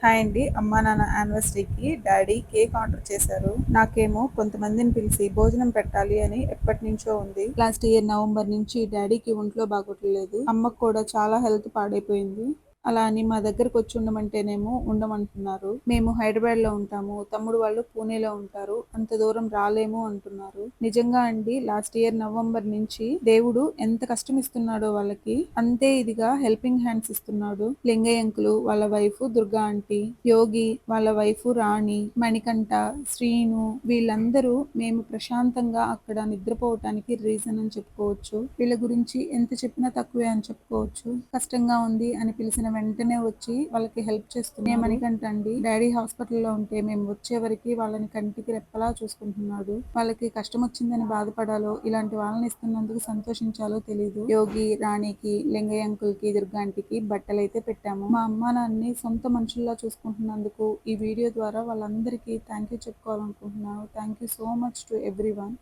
Hi అండి. అమ్మా నాన్న యానివర్సరీకి డాడీ కేక్ ఆర్డర్ చేశారు. నాకేమో కొంతమందిని పిలిచి భోజనం పెట్టాలి అని ఎప్పటి నుంచో ఉంది. లాస్ట్ ఇయర్ నవంబర్ నుంచి డాడీకి ఒంట్లో బాగోట్లేదు. అమ్మకు కూడా చాలా హెల్త్ పాడైపోయింది. అలా అని మా దగ్గరకు వచ్చి ఉండమంటేనేమో ఉండమంటున్నారు. మేము హైదరాబాద్ లో ఉంటాము, తమ్ముడు వాళ్ళు పూణేలో ఉంటారు, అంత దూరం రాలేము అంటున్నారు. నిజంగా అండి, లాస్ట్ ఇయర్ నవంబర్ నుంచి దేవుడు ఎంత కష్టం ఇస్తున్నాడో వాళ్ళకి అంతే ఇదిగా హెల్పింగ్ హ్యాండ్స్ ఇస్తున్నాడు. లింగయ్య అంకులు వాళ్ళ వైఫ్ దుర్గా ఆంటీ, యోగి వాళ్ళ వైఫ్ రాణి, మణికంఠ, శ్రీను వీళ్ళందరూ మేము ప్రశాంతంగా అక్కడ నిద్రపోవటానికి రీజన్ అని చెప్పుకోవచ్చు. వీళ్ళ గురించి ఎంత చెప్పినా తక్కువే అని చెప్పుకోవచ్చు. కష్టంగా ఉంది అని పిలిచిన వెంటనే వచ్చి వాళ్ళకి హెల్ప్ చేస్తున్నారు. మణికంఠ అండి, డాడీ హాస్పిటల్లో ఉంటే మేము వచ్చే వరకు వాళ్ళని కంటికి రెప్పలా చూసుకుంటున్నాడు. వాళ్ళకి కష్టం వచ్చిందని బాధపడాలో, ఇలాంటి వాళ్ళని ఇస్తున్నందుకు సంతోషించాలో తెలీదు. యోగి, రాణికి, లింగయ్య అంకుల్ కి, దుర్గా ఆంటీకి బట్టలైతే పెట్టాము. మా అమ్మా నాన్నని సొంత మనుషుల్లా చూసుకుంటున్నందుకు ఈ వీడియో ద్వారా వాళ్ళందరికీ థ్యాంక్ యూ చెప్పుకోవాలనుకుంటున్నాను. Thank you so much to every one.